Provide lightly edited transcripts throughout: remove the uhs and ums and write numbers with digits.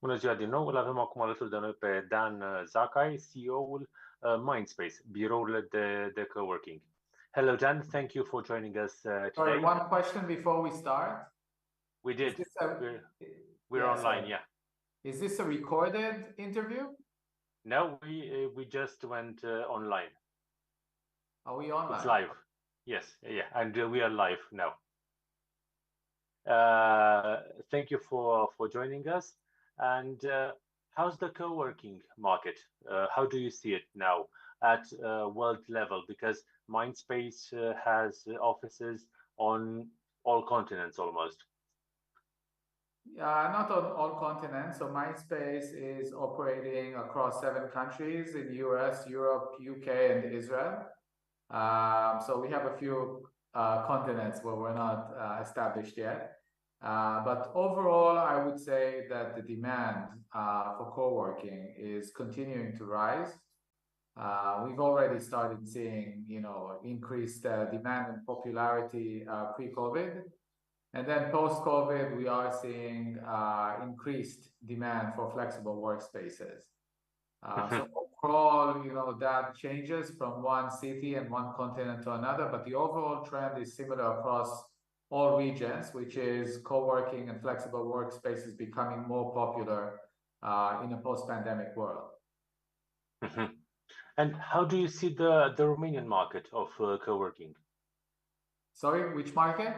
Bună ziua din nou, îl avem acum alături de noi pe Dan Zakai, CEO-ul Mindspace, birourile de coworking. Hello Dan, thank you for joining us today. Sorry, one question before we start. We did. We're yeah, online, sorry. yeah. Is this a recorded interview? No, we just went online. Are we online? It's live. Yes, yeah, and we are live now. Thank you for joining us. And how's the co-working market? How do you see it now at world level? Because Mindspace has offices on all continents almost. Not on all continents. So Mindspace is operating across 7 countries in US, Europe, UK, and Israel. So we have a few continents where we're not established yet. But overall, I would say that the demand for co-working is continuing to rise. We've already started seeing, increased demand and popularity pre-COVID. And then post-COVID, we are seeing increased demand for flexible workspaces. So overall, that changes from one city and one continent to another, but the overall trend is similar across all regions, which is co-working and flexible workspaces becoming more popular in a post-pandemic world. And how do you see the Romanian market of co-working? Sorry, which market?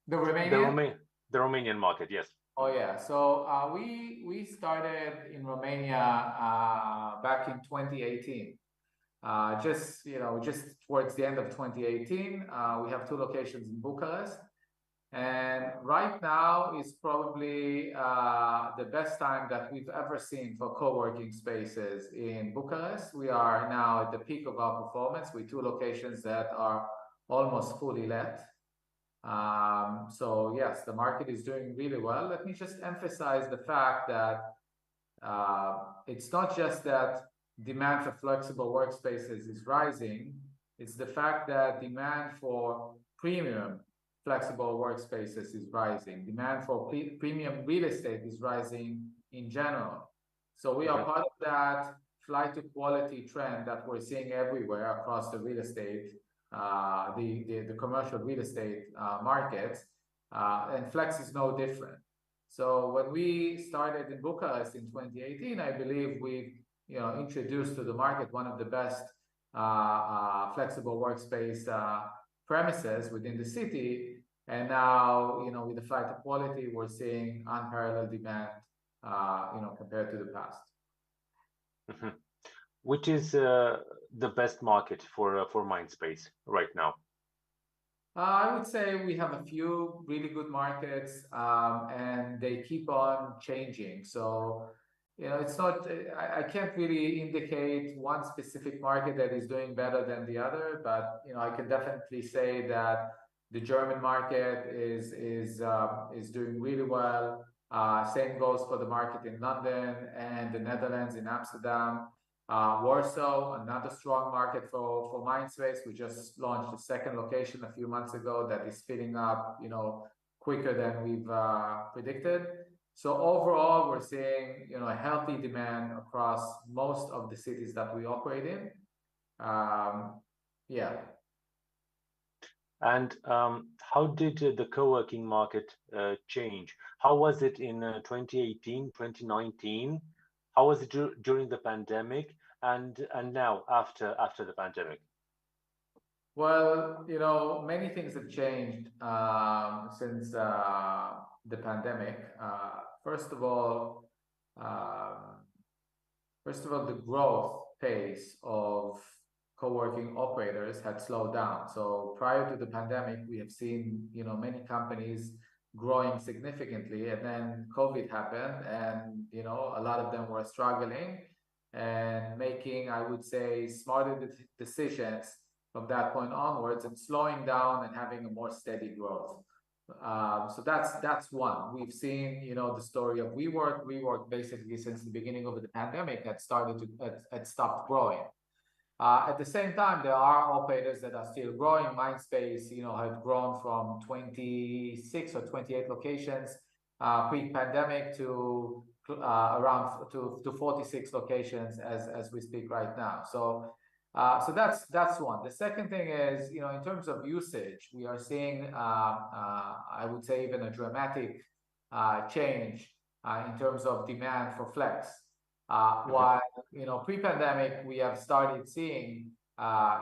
The Romanian? The Romanian market, yes. Oh yeah, so we started in Romania back in 2018. Just towards the end of 2018, we have 2 locations in Bucharest. And right now is probably the best time that we've ever seen for co-working spaces in Bucharest. We are now at the peak of our performance with 2 locations that are almost fully let. So yes, the market is doing really well. Let me just emphasize the fact that it's not just that demand for flexible workspaces is rising, it's the fact that demand for premium flexible workspaces is rising. Demand for premium real estate is rising in general. So we are part of that flight to quality trend that we're seeing everywhere across the real estate, the commercial real estate markets, and Flex is no different. So when we started in Bucharest in 2018, I believe we introduced to the market one of the best flexible workspace premises within the city. And now, with the flight to quality, we're seeing unparalleled demand, compared to the past. Which is the best market for Mindspace right now? I would say we have a few really good markets, and they keep on changing. So, it's not, I can't really indicate one specific market that is doing better than the other, but, I can definitely say that the German market is doing really well. Same goes for the market in London and the Netherlands in Amsterdam. Warsaw, another strong market for Mindspace. We just launched a 2nd location a few months ago that is filling up, quicker than we've predicted. So overall, we're seeing, a healthy demand across most of the cities that we operate in. Yeah. And how did the co-working market change? How was it in 2018, 2019? How was it during the pandemic and now after the pandemic? Well, many things have changed since the pandemic. First of all, the growth pace of co-working operators had slowed down. So prior to the pandemic, we have seen, many companies growing significantly, and then COVID happened, and a lot of them were struggling and making, I would say, smarter decisions from that point onwards and slowing down and having a more steady growth. So that's one. We've seen, the story of WeWork basically since the beginning of the pandemic had stopped growing. At the same time, there are operators that are still growing. Mindspace, had grown from 26 or 28 locations pre-pandemic to around to 46 locations as we speak right now. So that's one. The second thing is, you know, in terms of usage, we are seeing I would say even a dramatic change in terms of demand for flex. While, you know, pre-pandemic we have started seeing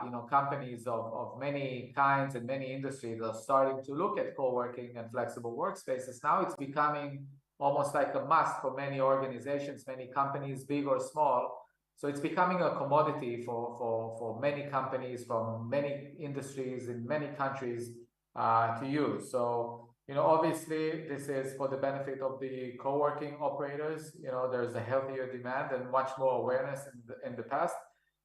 you know, companies of many kinds and many industries are starting to look at co-working and flexible workspaces. Now it's becoming almost like a must for many organizations, many companies, big or small. So it's becoming a commodity for many companies from many industries in many countries to use. So, you know, obviously this is for the benefit of the co-working operators. You know, there's a healthier demand and much more awareness in the past.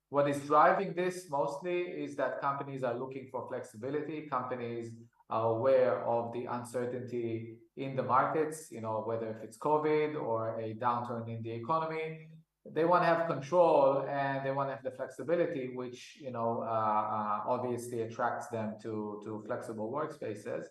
What is driving this mostly is that companies are looking for flexibility. Companies are aware of the uncertainty in the markets, you know, whether if it's COVID or a downturn in the economy. They want to have control and they want to have the flexibility, which, you know, obviously attracts them to flexible workspaces.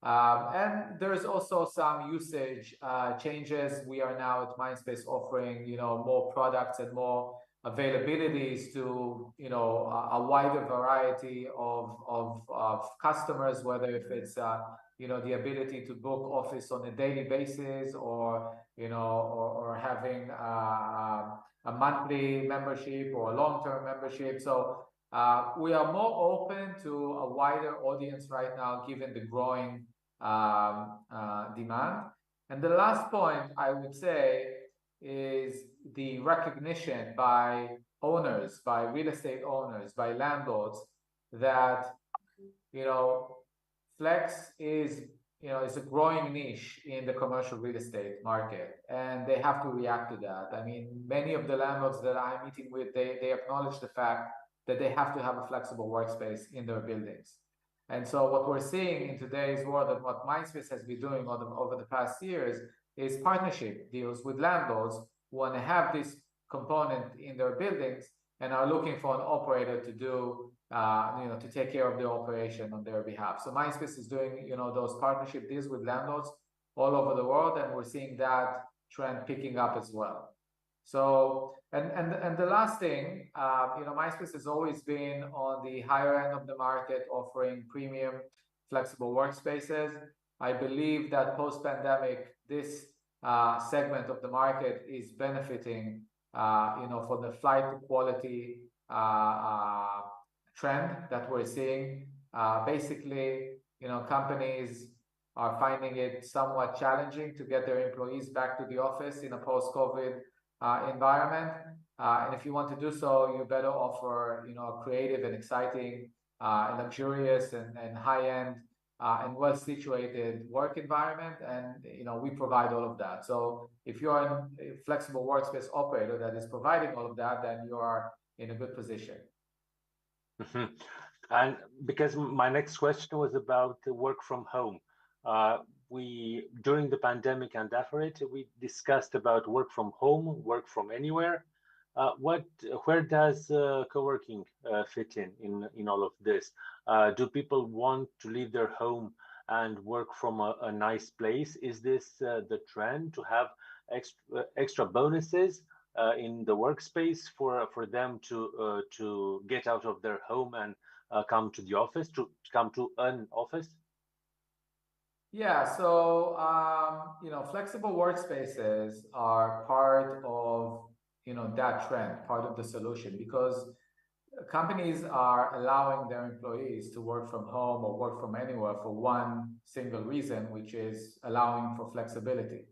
And there's also some usage changes. We are now at Mindspace offering, you know, more products and more availabilities to, you know, a wider variety of customers, whether if it's you know, the ability to book office on a daily basis, or, you know, or having a monthly membership or a long-term membership. So we are more open to a wider audience right now, given the growing demand. And the last point I would say is the recognition by owners, by real estate owners, by landlords, that, you know, flex is, you know, is a growing niche in the commercial real estate market, and they have to react to that. I mean, many of the landlords that I'm meeting with, they acknowledge the fact that they have to have a flexible workspace in their buildings. And so what we're seeing in today's world, and what Mindspace has been doing over the past years, is partnership deals with landlords who want to have this component in their buildings and are looking for an operator to do, you know, to take care of the operation on their behalf. So Mindspace is doing, you know, those partnership deals with landlords all over the world, and we're seeing that trend picking up as well. So, and the last thing, you know, Mindspace has always been on the higher end of the market, offering premium flexible workspaces. I believe that post-pandemic, this segment of the market is benefiting, you know, for the flight to quality trend that we're seeing. Basically, you know, companies are finding it somewhat challenging to get their employees back to the office in a post-COVID environment. And if you want to do so, you better offer, you know, a creative and exciting, luxurious and high-end and well-situated work environment. And, you know, we provide all of that. So if you're a flexible workspace operator that is providing all of that, then you are in a good position. And because my next question was about work from home. During the pandemic and after it, we discussed about work from home, work from anywhere. Where does co-working fit in all of this? Do people want to leave their home and work from a nice place? Is this the trend, to have extra bonuses in the workspace for them to get out of their home and come to the office, to come to an office? Yeah, so you know, flexible workspaces are part of, you know, that trend, part of the solution, because companies are allowing their employees to work from home or work from anywhere for one single reason, which is allowing for flexibility.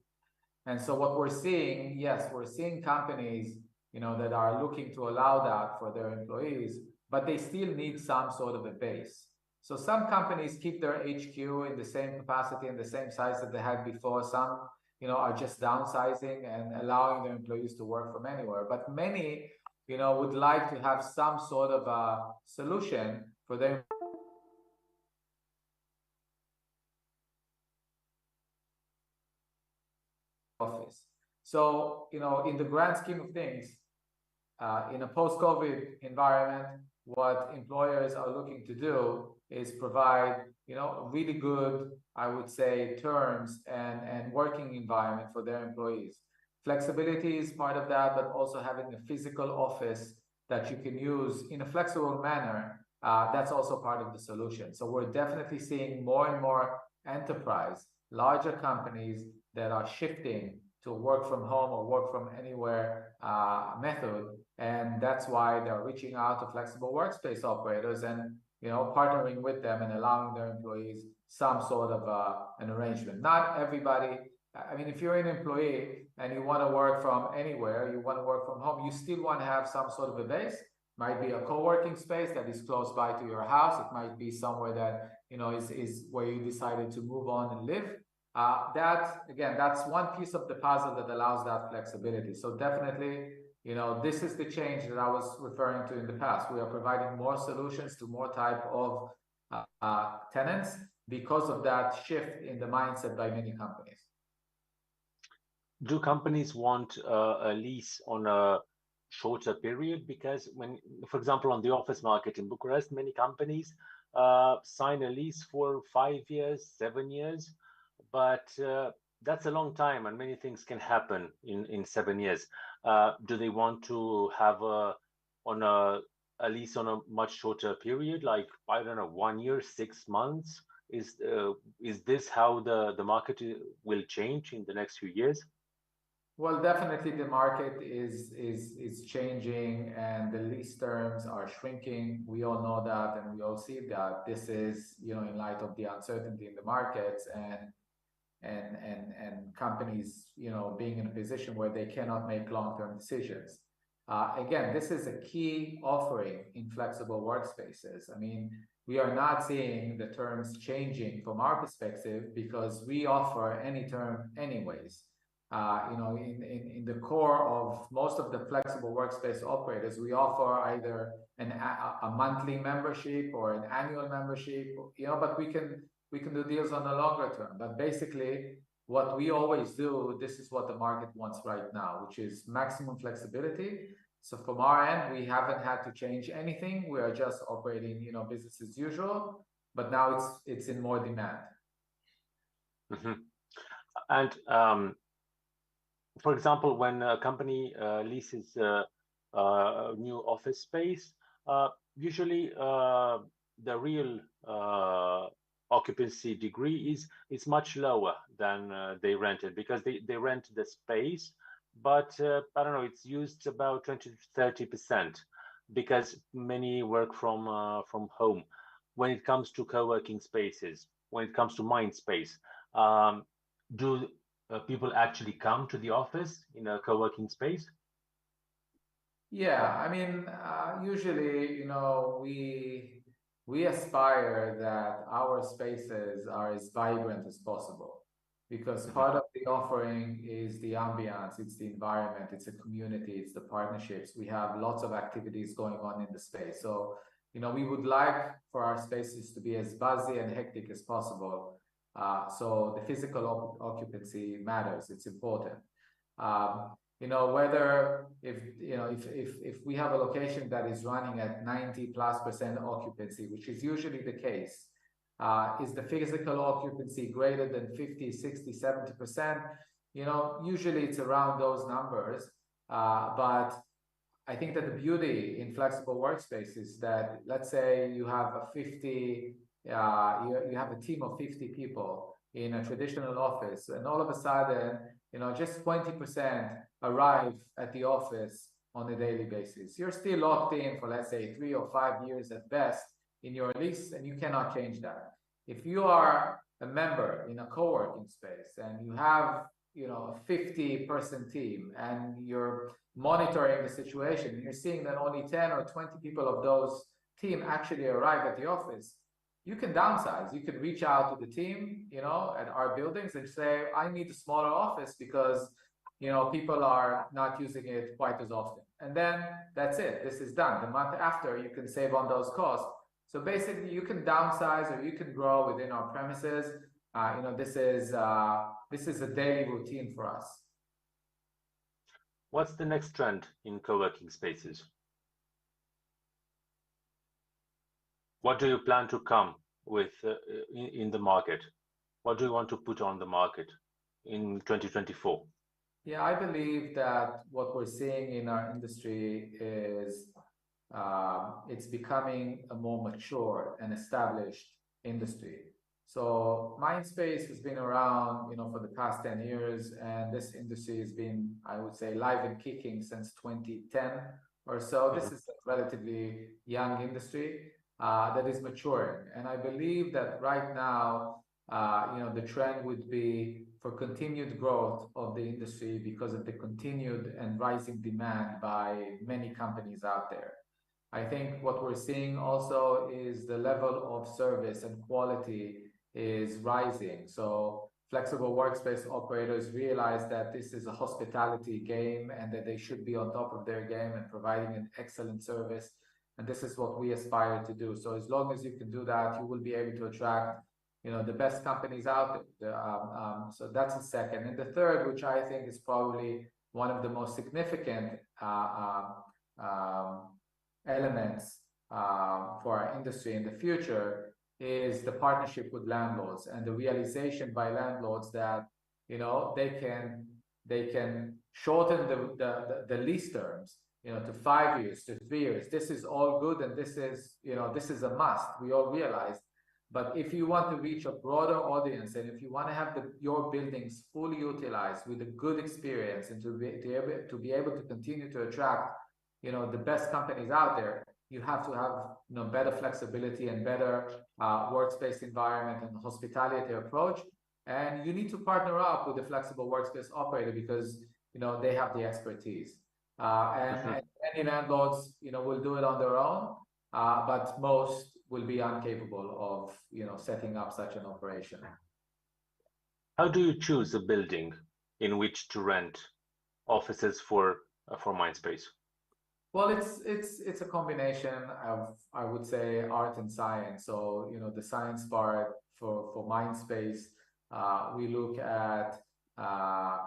And so what we're seeing, yes, we're seeing companies, you know, that are looking to allow that for their employees, but they still need some sort of a base. So some companies keep their HQ in the same capacity and the same size that they had before. Some, you know, are just downsizing and allowing their employees to work from anywhere. But many, you know, would like to have some sort of a solution for their office. So, you know, in the grand scheme of things, in a post-COVID environment, what employers are looking to do is provide, you know, really good, I would say, terms and working environment for their employees. flexibility is part of that, but also having a physical office that you can use in a flexible manner, that's also part of the solution. So we're definitely seeing more and more enterprise, larger companies that are shifting to work from home or work from anywhere method, and that's why they're reaching out to flexible workspace operators and partnering with them and allowing their employees some sort of an arrangement. Not everybody. I mean, if you're an employee and you want to work from anywhere, you want to work from home, you still want to have some sort of a base. Might be a co-working space that is close by to your house. It might be somewhere that is where you decided to move on and live. That's one piece of the puzzle that allows that flexibility. So definitely, this is the change that I was referring to in the past. We are providing more solutions to more type of tenants because of that shift in the mindset by many companies. Do companies want a lease on a shorter period? Because when, for example, on the office market in Bucharest, many companies sign a lease for 5 years, 7 years, but that's a long time and many things can happen in 7 years. Do they want to have a lease on a much shorter period, like, I don't know, 1 year, 6 months? Is this how the market will change in the next few years? Well, definitely the market is changing and the lease terms are shrinking. We all know that, and we all see that. This is, in light of the uncertainty in the markets and companies, being in a position where they cannot make long-term decisions. Again, this is a key offering in flexible workspaces. I mean, we are not seeing the terms changing from our perspective because we offer any term anyways. In the core of most of the flexible workspace operators, we offer either a monthly membership or an annual membership, but we can do deals on the longer term. But basically, what we always do, this is what the market wants right now, which is maximum flexibility. So from our end, we haven't had to change anything. We are just operating, business as usual, but now it's in more demand. Mm-hmm. And for example, when a company leases a new office space, usually the real occupancy degree is much lower than they rented, because they rent the space, but I don't know, it's used about 20 to 30% because many work from home. When it comes to co-working spaces, when it comes to Mindspace, do people actually come to the office in a co-working space? Yeah, I mean, usually, we aspire that our spaces are as vibrant as possible, because part of the offering is the ambiance, it's the environment, it's a community, it's the partnerships. We have lots of activities going on in the space. So, we would like for our spaces to be as buzzy and hectic as possible. So the physical occupancy matters, it's important. Whether if we have a location that is running at 90+% occupancy, which is usually the case, is the physical occupancy greater than 50, 60, 70%? Usually it's around those numbers. But I think that the beauty in flexible workspace is that, let's say you have you have a team of 50 people in a traditional office, and all of a sudden, just 20% arrive at the office on a daily basis. You're still locked in for, let's say, 3 or 5 years at best in your lease, and you cannot change that. If you are a member in a co-working space and you have, a 50-person team, and you're monitoring the situation, and you're seeing that only 10 or 20 people of those team actually arrive at the office, you can downsize. You could reach out to the team, at our buildings and say, I need a smaller office because, people are not using it quite as often. And then that's it. This is done. The month after, you can save on those costs. So basically, you can downsize or you can grow within our premises. This is a daily routine for us. What's the next trend in co-working spaces? What do you plan to come with in the market? What do you want to put on the market in 2024? Yeah, I believe that what we're seeing in our industry is it's becoming a more mature and established industry. So Mindspace has been around, for the past 10 years, and this industry has been, I would say, live and kicking since 2010 or so. This is a relatively young industry that is maturing, and I believe that right now, the trend would be for continued growth of the industry because of the continued and rising demand by many companies out there. I think what we're seeing also is the level of service and quality is rising. So flexible workspace operators realize that this is a hospitality game and that they should be on top of their game and providing an excellent service. And this is what we aspire to do. So as long as you can do that, you will be able to attract the best companies out there. So that's the second. And the third, which I think is probably one of the most significant elements for our industry in the future, is the partnership with landlords and the realization by landlords that they can shorten the lease terms to 5 years, to 3 years. This is all good, and this is a must. We all realize. But if you want to reach a broader audience, and if you want to have your buildings fully utilized with a good experience, and to be able to continue to attract the best companies out there, you have to have better flexibility and better workspace environment and hospitality approach. And you need to partner up with the flexible workspace operator because they have the expertise. And many landlords will do it on their own, but most will be incapable of setting up such an operation. How do you choose a building in which to rent offices for Mindspace? Well, it's a combination of, I would say, art and science. So the science part for Mindspace, we look at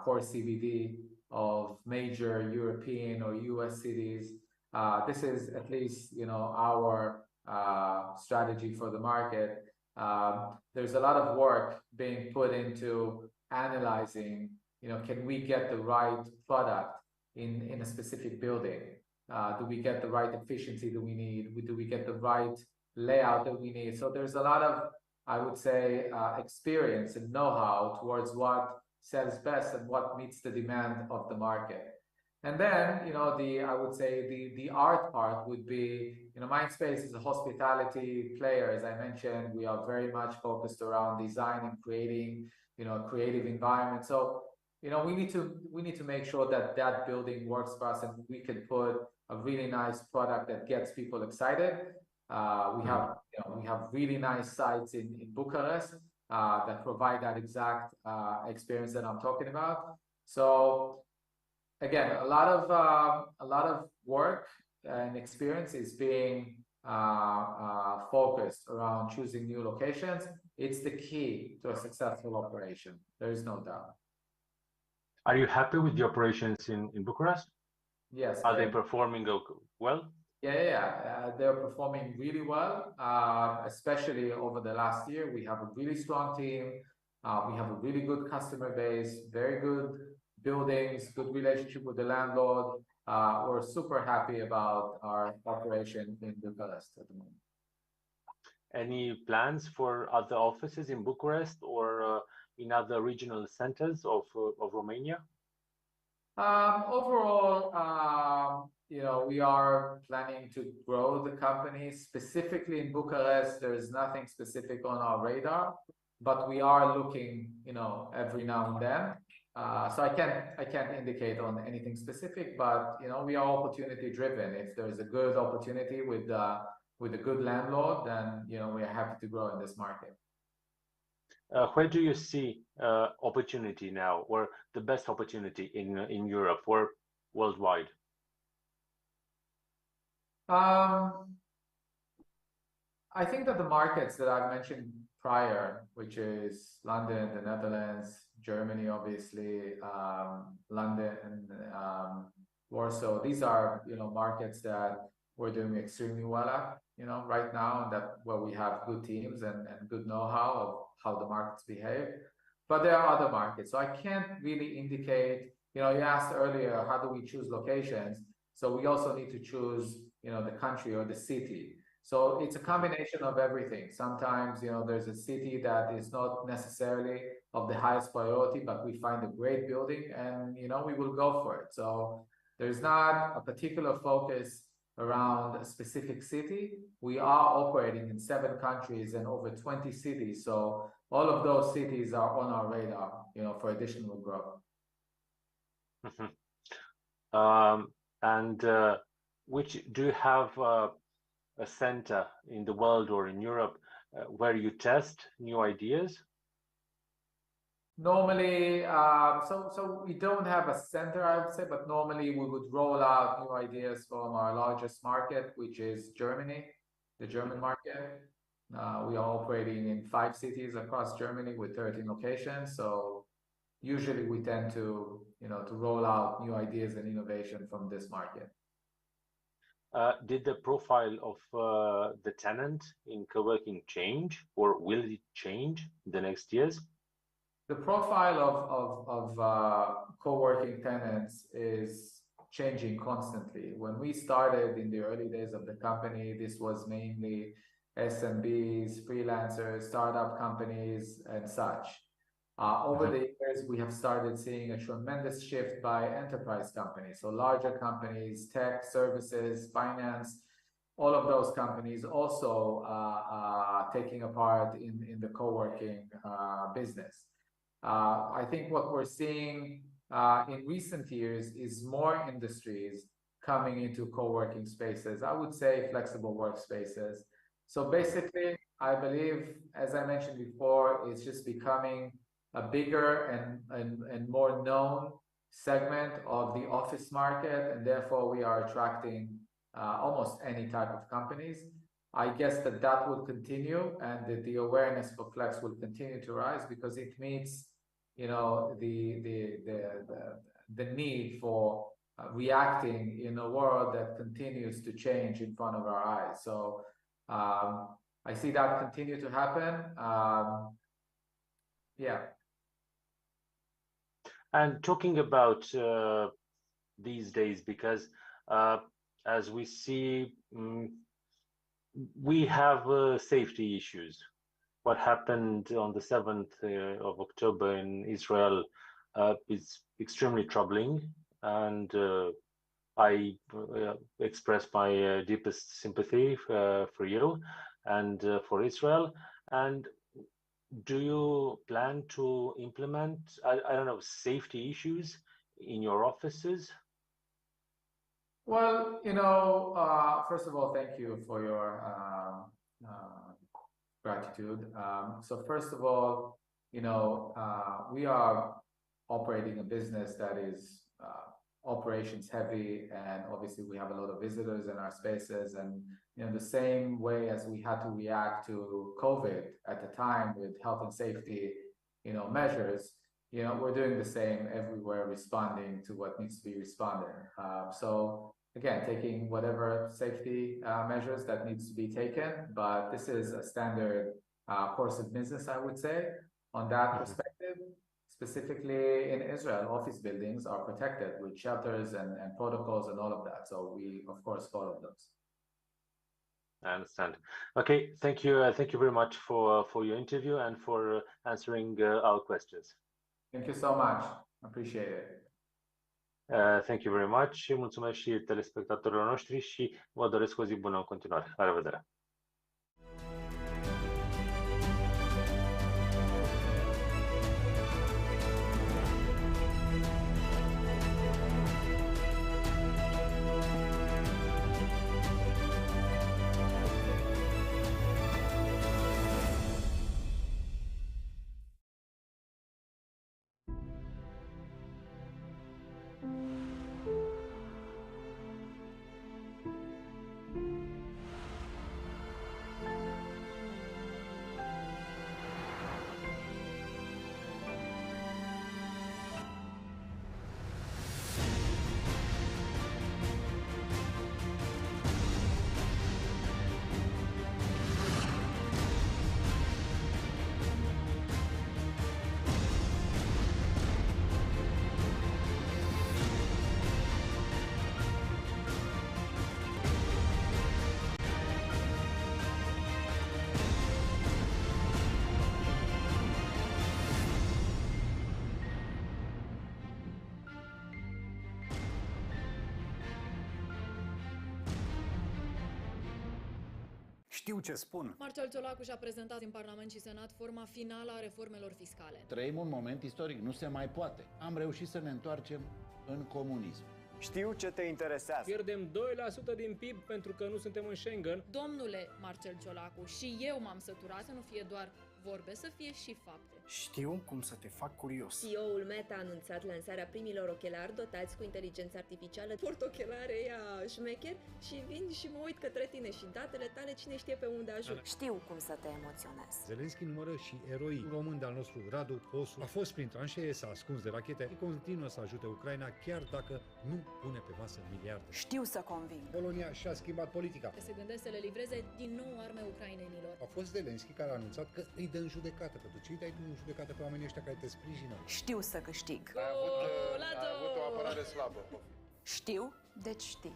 core CBD of major European or US cities. This is at least our strategy for the market. There's a lot of work being put into analyzing, can we get the right product in a specific building? Do we get the right efficiency that we need? Do we get the right layout that we need? So there's a lot of, I would say, experience and know-how towards what sells best and what meets the demand of the market. And then, I would say the art part would be, Mindspace is a hospitality player. As I mentioned, we are very much focused around design and creating, a creative environment. So, we need to make sure that building works for us, and we can put a really nice product that gets people excited. We have really nice sites in Bucharest that provide that exact experience that I'm talking about. So again, a lot of work and experience is being focused around choosing new locations. It's the key to a successful operation. There is no doubt. Are you happy with the operations in Bucharest? Yes. Are they performing well? Yeah. They're performing really well, especially over the last year. We have a really strong team. We have a really good customer base, very good buildings, good relationship with the landlord. We're super happy about our operation in Bucharest at the moment. Any plans for other offices in Bucharest or in other regional centers of Romania? Overall, we are planning to grow the company. Specifically in Bucharest, there's nothing specific on our radar, but we are looking, every now and then. So I can't indicate on anything specific, but we are opportunity driven. If there's a good opportunity with a good landlord, then we are happy to grow in this market. Where do you see opportunity now, or the best opportunity in Europe or worldwide? I think that the markets that I've mentioned prior, which is London, the Netherlands, Germany, obviously, London, Warsaw, these are markets that we're doing extremely well at right now, and that where we have good teams and good know-how of how the markets behave. But there are other markets, so I can't really indicate you asked earlier, how do we choose locations? So we also need to choose, the country or the city. So it's a combination of everything. Sometimes, there's a city that is not necessarily of the highest priority, but we find a great building and, we will go for it. So there's not a particular focus around a specific city. We are operating in 7 countries and over 20 cities. So all of those cities are on our radar, for additional growth. Which do you have a center in the world or in Europe where you test new ideas? Normally, so we don't have a center, I would say, but normally we would roll out new ideas from our largest market, which is Germany, the German market. We are operating in 5 cities across Germany with 13 locations. So usually we tend to, to roll out new ideas and innovation from this market. Did the profile of the tenant in coworking change, or will it change in the next years? The profile of co-working tenants is changing constantly. When we started in the early days of the company, this was mainly SMBs, freelancers, startup companies, and such. Over the years, we have started seeing a tremendous shift by enterprise companies. So larger companies, tech, services, finance, all of those companies also taking a part in the co-working business. I think what we're seeing in recent years is more industries coming into co-working spaces. I would say flexible workspaces. So basically, I believe, as I mentioned before, it's just becoming a bigger and more known segment of the office market, and therefore we are attracting almost any type of companies. I guess that will continue, and that the awareness for flex will continue to rise because it meets, the need for reacting in a world that continues to change in front of our eyes. So I see that continue to happen. Yeah. And talking about these days, because as we see, we have safety issues. What happened on the 7th of October in Israel is extremely troubling, and I express my deepest sympathy for you and for Israel. And do you plan to implement, I don't know, safety issues in your offices? Well, first of all, thank you for your gratitude. So first of all, we are operating a business that is operations heavy, and obviously we have a lot of visitors in our spaces, and the same way as we had to react to COVID at the time with health and safety measures, we're doing the same everywhere, responding to what needs to be responded. So again, taking whatever safety measures that needs to be taken, but this is a standard course of business, I would say, on that perspective. Specifically in Israel, office buildings are protected with shelters and protocols and all of that. So we, of course, follow those. I understand. Okay, thank you. Thank you very much for your interview and for answering our questions. Thank you so much. Appreciate it. Thank you very much. Mulțumesc și telespectatorilor noștri și vă doresc o zi bună în continuare. La revedere! Știu ce spun. Marcel Ciolacu și-a prezentat în Parlament și Senat forma finală a reformelor fiscale. Trăim un moment istoric, nu se mai poate. Am reușit să ne întoarcem în comunism. Știu ce te interesează. Pierdem 2% din PIB pentru că nu suntem în Schengen. Domnule Marcel Ciolacu, și eu m-am săturat să nu fie doar vorbe, să fie și fapte. Știu cum să te fac curios. CEO-ul Meta a anunțat lansarea primilor ochelari dotați cu inteligență artificială. Port ochelare ea șmecher și vin și mă uit către tine și datele tale cine știe pe unde ajung. Știu cum să te emoționezi. Zelenski numără și eroi români de-al nostru, Radu Posu. A fost prin tranșee, s-a ascuns de rachete și continuă să ajute Ucraina chiar dacă nu pune pe masă miliarde. Știu să conving. Polonia și-a schimbat politica. Se gândesc să le livreze din nou arme ucrainenilor. A fost Zelenski care a anunțat că îi dă în judecată pentru ce îi dai în judecată pe oamenii ăștia care te sprijină. Știu să câștig. Ai avut o apărare slabă. Știu, deci știi.